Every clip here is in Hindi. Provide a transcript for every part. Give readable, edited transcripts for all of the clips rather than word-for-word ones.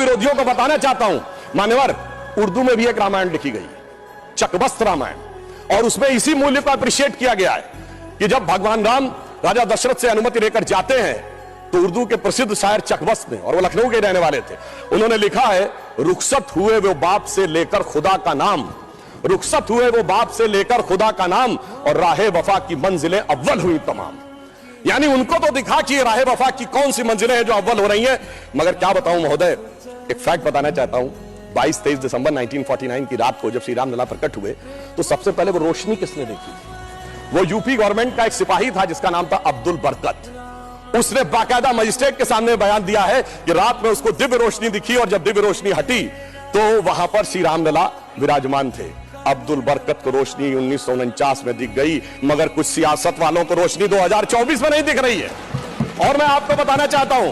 विरोधियों को बताना चाहता हूं, मान्यवर, उर्दू में भी एक रामायण लिखी गई, चकबस्त रामायण, और उसमें इसी मूल्य को अप्रिशिएट किया गया है कि जब भगवान राम राजा दशरथ से अनुमति लेकर जाते हैं तो उर्दू के प्रसिद्ध शायर चकबस्त ने, और वो लखनऊ के रहने वाले थे, उन्होंने लिखा है, रुखसत हुए वो बाप से लेकर खुदा का नाम, रुखसत हुए वो बाप से लेकर खुदा का नाम, और राहे वफा की मंजिलें अव्वल हुई तमाम। यानी उनको तो दिखा कि राहे वफा की कौन सी मंजिलें हैं जो अव्वल हो रही हैं। मगर क्या बताऊं महोदय, एक फैक्ट बताना चाहता हूं, 22-23 दिसंबर 1949 की रात को जब श्री राम लला प्रकट हुए तो सबसे पहले वो रोशनी किसने देखी थी? वो यूपी गवर्नमेंट का एक सिपाही था जिसका नाम था अब्दुल बरकत। उसने बाकायदा मजिस्ट्रेट के सामने बयान दिया है कि रात में उसको दिव्य रोशनी दिखी, और जब दिव्य रोशनी हटी तो वहां पर श्री राम लला विराजमान थे। अब्दुल बरकत को रोशनी 1949 में दिख गई, मगर कुछ सियासत वालों को रोशनी 2024 में नहीं दिख रही है। और मैं आपको बताना चाहता हूं,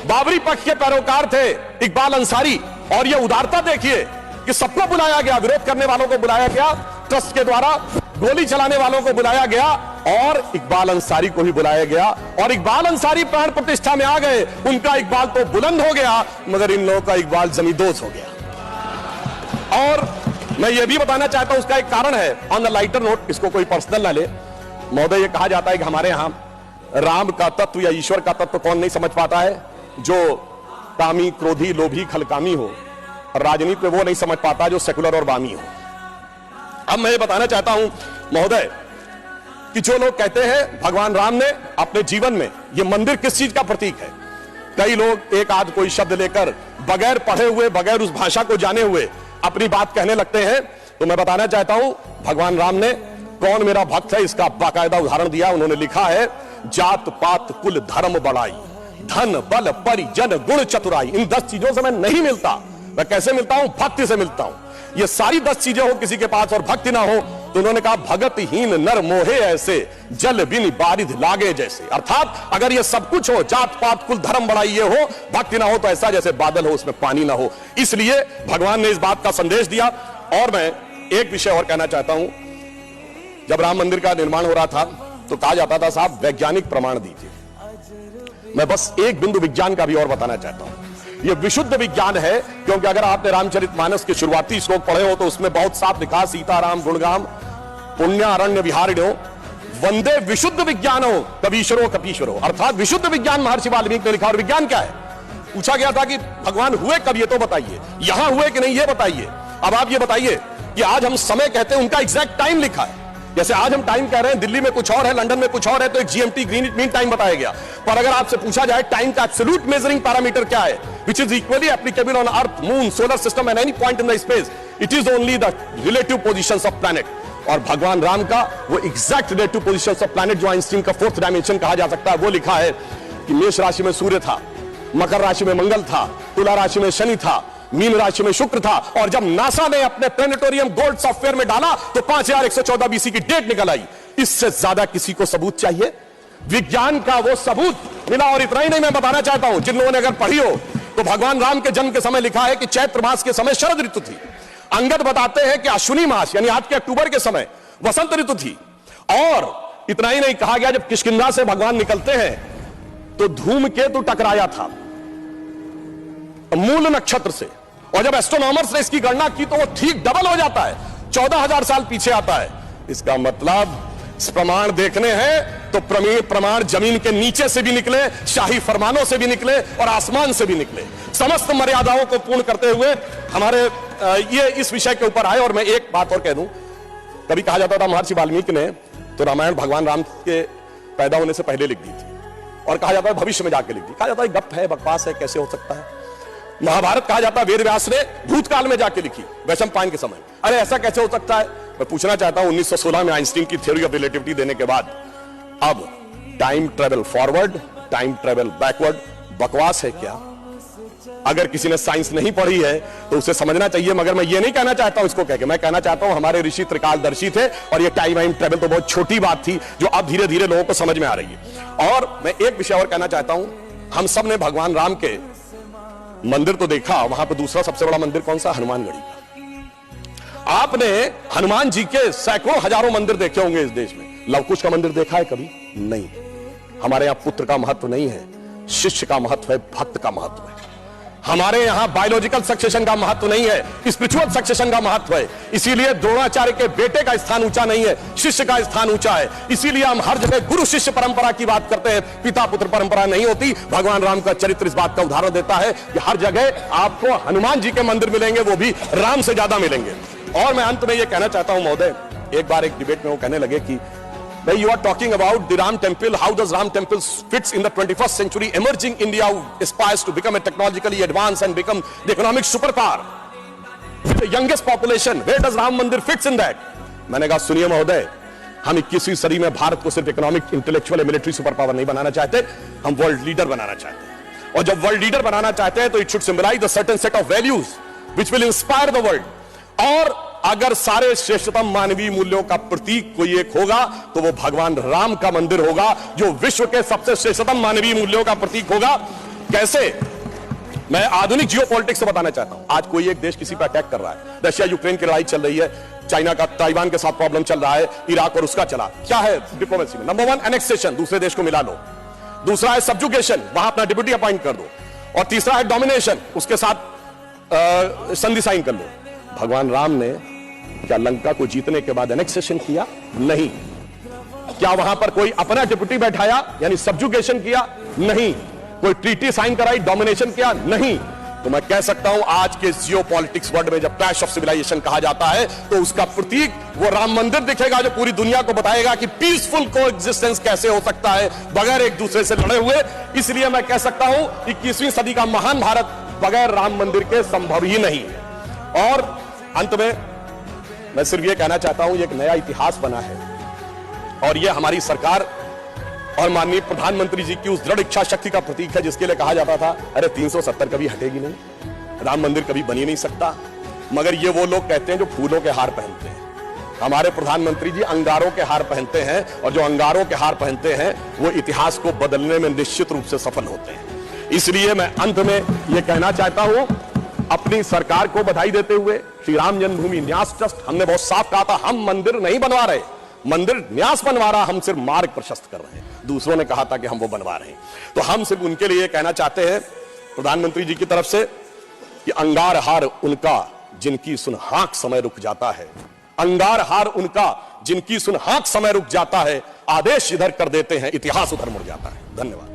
बाबरी पक्ष के पैरोकार थे इकबाल अंसारी, और ये उदारता देखिए कि सबको बुलाया गया, विरोध करने वालों को बुलाया गया, ट्रस्ट के द्वारा गोली चलाने वालों को बुलाया गया, और इकबाल अंसारी को भी बुलाया गया, और इकबाल अंसारी प्राण प्रतिष्ठा में आ गए। उनका इकबाल तो बुलंद हो गया, मगर इन लोगों का इकबाल जमींदोज हो गया। और मैं ये भी बताना चाहता हूं, उसका एक कारण है, ऑन द लाइटर नोट, इसको कोई पर्सनल ना ले महोदय। ये कहा जाता है कि हमारे यहां राम का तत्व या ईश्वर का तत्व कौन नहीं समझ पाता है? जो कामी, क्रोधी, लोभी, खलकामी हो, और राजनीति में वो नहीं समझ पाता जो सेकुलर और वामी हो। अब मैं ये बताना चाहता हूं महोदय कि जो लोग कहते हैं भगवान राम ने अपने जीवन में, ये मंदिर किस चीज का प्रतीक है? कई लोग एक आध कोई शब्द लेकर बगैर पढ़े हुए, बगैर उस भाषा को जाने हुए अपनी बात कहने लगते हैं। तो मैं बताना चाहता हूं, भगवान राम ने कौन मेरा भक्त है इसका बाकायदा उदाहरण दिया। उन्होंने लिखा है, जात पात कुल धर्म बढ़ाई, धन बल परिजन गुण चतुराई। इन 10 चीजों से मैं नहीं मिलता। मैं कैसे मिलता हूं? भक्ति से मिलता हूं। ये सारी 10 चीजें हो किसी के पास और भक्ति ना हो, तो उन्होंने कहा, भगतहीन नर मोहे ऐसे, जल बिन बारिध लागे जैसे। अर्थात अगर ये सब कुछ हो, जात पात कुल धर्म बढ़ाई ये हो, भक्ति ना हो, तो ऐसा जैसे बादल हो उसमें पानी ना हो। इसलिए भगवान ने इस बात का संदेश दिया। और मैं एक विषय और कहना चाहता हूं, जब राम मंदिर का निर्माण हो रहा था तो कहा जाता था, साहब वैज्ञानिक प्रमाण दीजिए। मैं बस एक बिंदु विज्ञान का भी और बताना चाहता हूं। यह विशुद्ध विज्ञान है, क्योंकि अगर आपने रामचरितमानस के शुरुआती श्लोक पढ़े हो तो उसमें बहुत साफ लिखा, सीताराम गुणगाम पुण्यारण्य विहारिणो वंदे विशुद्ध विज्ञानो कबीश्वरो कपीश्वरो। अर्थात विशुद्ध विज्ञान महर्षि वाल्मीकि ने लिखा। और विज्ञान क्या है? पूछा गया था कि भगवान हुए कब, ये तो बताइए, यहां हुए कि नहीं ये बताइए। अब आप ये बताइए कि आज हम समय कहते हैं, उनका एग्जैक्ट टाइम लिखा है। जैसे आज हम टाइम कह रहे हैं, दिल्ली में कुछ और है, लंदन में कुछ और है, तो एक जीएमटी ग्रीनिच मीन टाइम बताया गया। पर अगर आपसे पूछा जाए टाइम का एब्सोल्यूट मेजरिंग पैरामीटर क्या है, which is equally applicable on Earth, Moon, solar system and any point in the space, it is only the relative positions of planet। और भगवान राम का वो exact relative positions of planet, जो आइंस्टीन का 4th डायमेंशन कहा जा सकता है, वो लिखा है कि मेष राशि में सूर्य था, मकर राशि में मंगल था, तुला राशि में शनि था, मीन राशि में शुक्र था। और जब नासा ने अपने प्लेनेटोरियम गोल्ड सॉफ्टवेयर में डाला तो 5114 बीसी की डेट निकल आई। इससे ज्यादा किसी को सबूत चाहिए? विज्ञान का वो सबूत मिला। और इतना ही नहीं, मैं बताना चाहता हूं, जिन लोगों ने अगर पढ़ी हो तो भगवान राम के जन्म के समय लिखा है कि चैत्र मास के समय शरद ऋतु थी। अंगद बताते हैं कि अश्विनी मास यानी आज के अक्टूबर के समय वसंत ऋतु थी। और इतना ही नहीं, कहा गया जब किष्किंधा से भगवान निकलते हैं तो धूमकेतु टकराया था मूल नक्षत्र से, और जब एस्ट्रोनॉमर्स ने इसकी गणना की तो वो ठीक डबल हो जाता है, 14,000 साल पीछे आता है। इसका मतलब प्रमाण देखने हैं तो प्रमाण जमीन के नीचे से भी निकले, शाही फरमानों से भी निकले और आसमान से भी निकले। समस्त मर्यादाओं को पूर्ण करते हुए हमारे ये इस विषय के ऊपर आए। और मैं एक बात और कह दूं, कभी कहा जाता था महर्षि वाल्मीकि ने तो रामायण भगवान राम के पैदा होने से पहले लिख दी थी, और कहा जाता है भविष्य में जाके लिख दी। कहा जाता है गप है, बकवास है, कैसे हो सकता है? महाभारत कहा जाता है वेद व्यास ने भूतकाल में जाके लिखी, वैशंपायन के समय। अरे ऐसा कैसे हो सकता है? मैं पूछना चाहता हूं, 1916 में आइंस्टीन की थ्योरी ऑफ रिलेटिविटी देने के बाद अब time travel forward, time travel backward बकवास है क्या? अगर किसी ने साइंस नहीं पढ़ी है तो उसे समझना चाहिए। मगर मैं ये नहीं कहना चाहता हूं इसको कह के, मैं कहना चाहता हूं हमारे ऋषि त्रिकालदर्शी थे, और ये टाइम ट्रेवल तो बहुत छोटी बात थी जो अब धीरे धीरे लोगों को समझ में आ रही है। और मैं एक विषय और कहना चाहता हूं, हम सब ने भगवान राम के मंदिर तो देखा, वहां पर दूसरा सबसे बड़ा मंदिर कौन सा? हनुमानगढ़ी का। आपने हनुमान जी के सैकड़ों हजारों मंदिर देखे होंगे इस देश में, लवकुश का मंदिर देखा है कभी? नहीं। हमारे यहां पुत्र का महत्व नहीं है, शिष्य का महत्व है, भक्त का महत्व है। हमारे यहां बायोलॉजिकल सक्सेशन का महत्व नहीं है, स्पिरिचुअल सक्सेशन का महत्व है। इसीलिए द्रोणाचार्य के बेटे का स्थान ऊंचा नहीं है, शिष्य का स्थान ऊंचा है। इसीलिए हम हर जगह गुरु शिष्य परंपरा की बात करते हैं, पिता पुत्र परंपरा नहीं होती। भगवान राम का चरित्र इस बात का उदाहरण देता है कि हर जगह आपको हनुमान जी के मंदिर मिलेंगे, वो भी राम से ज्यादा मिलेंगे। और मैं अंत में यह कहना चाहता हूं महोदय, एक बार एक डिबेट में वो कहने लगे कि भाई you are talking about the Ram temple, how does Ram temple fits in the 21st century emerging India who aspires to become a technologically advanced and become the economic superpower with the youngest population, where does Ram Mandir fits in that? मैंने कहा सुनिए महोदय, हम 21वीं सदी में भारत को सिर्फ economic, intellectual, military super power नहीं बनाना चाहते, हम वर्ल्ड लीडर बनाना चाहते हैं। और जब वर्ल्ड लीडर बनाना चाहते हैं तो it should symbolize the certain set of values which will inspire the world. और अगर सारे श्रेष्ठतम मानवीय मूल्यों का प्रतीक कोई एक होगा तो वो भगवान राम का मंदिर होगा, जो विश्व के सबसे श्रेष्ठतम मानवीय मूल्यों का प्रतीक होगा। कैसे? मैं आधुनिक जियोपॉलिटिक्स से बताना चाहता हूं। आज कोई एक देश किसी पर अटैक कर रहा है, रशिया यूक्रेन की लड़ाई चल रही है, चाइना का ताइवान के साथ प्रॉब्लम चल रहा है, इराक और उसका चला। क्या है डिप्लोमेसी में? नंबर 1 एनेक्सेशन, दूसरे देश को मिला लो। दूसरा है सब्जुगेशन, वहां अपना डिप्यूटी अपॉइंट कर दो। और तीसरा है डोमिनेशन, उसके साथ संधि साइन कर लो। भगवान राम ने क्या लंका को जीतने के बाद एनेक्सेशन किया? नहीं। क्या वहां पर कोई अपना डिप्यूटी बैठाया यानी सब्जुगेशन किया? नहीं। कोई ट्रीटी साइन कराई, डोमिनेशन किया? नहीं। तो मैं कह सकता हूं आज के जियोपॉलिटिक्स वर्ल्ड में जब क्लैश ऑफ सिविलाइजेशन कहा जाता है तो उसका प्रतीक वो राम मंदिर दिखेगा, जो पूरी दुनिया को बताएगा कि पीसफुल कोएग्जिस्टेंस कैसे हो सकता है बगैर एक दूसरे से लड़े हुए। इसलिए मैं कह सकता हूं 21वीं सदी का महान भारत बगैर राम मंदिर के संभव ही नहीं है। और अंत में मैं सिर्फ ये कहना चाहता हूं, ये एक नया इतिहास बना है और ये हमारी सरकार और माननीय प्रधानमंत्री जी की उस दृढ़ इच्छा शक्ति का प्रतीक है जिसके लिए कहा जाता था अरे 370 कभी हटेगी नहीं, राम मंदिर कभी बन ही नहीं सकता। मगर ये वो लोग कहते हैं जो फूलों के हार पहनते हैं। हमारे प्रधानमंत्री जी अंगारों के हार पहनते हैं और जो अंगारों के हार पहनते हैं वो इतिहास को बदलने में निश्चित रूप से सफल होते हैं। इसलिए मैं अंत में यह कहना चाहता हूं, अपनी सरकार को बधाई देते हुए, श्री राम जन्मभूमि न्यास ट्रस्ट, हमने बहुत साफ कहा था हम मंदिर नहीं बनवा रहे, मंदिर न्यास बनवा रहा, हम सिर्फ मार्ग प्रशस्त कर रहे हैं। दूसरों ने कहा था कि हम वो बनवा रहे हैं, तो हम सिर्फ उनके लिए कहना चाहते हैं प्रधानमंत्री जी की तरफ से कि अंगार हार उनका जिनकी सुनहाक समय रुक जाता है, अंगार हार उनका जिनकी सुनहाक समय रुक जाता है, आदेश इधर कर देते हैं इतिहास उधर मुड़ जाता है। धन्यवाद।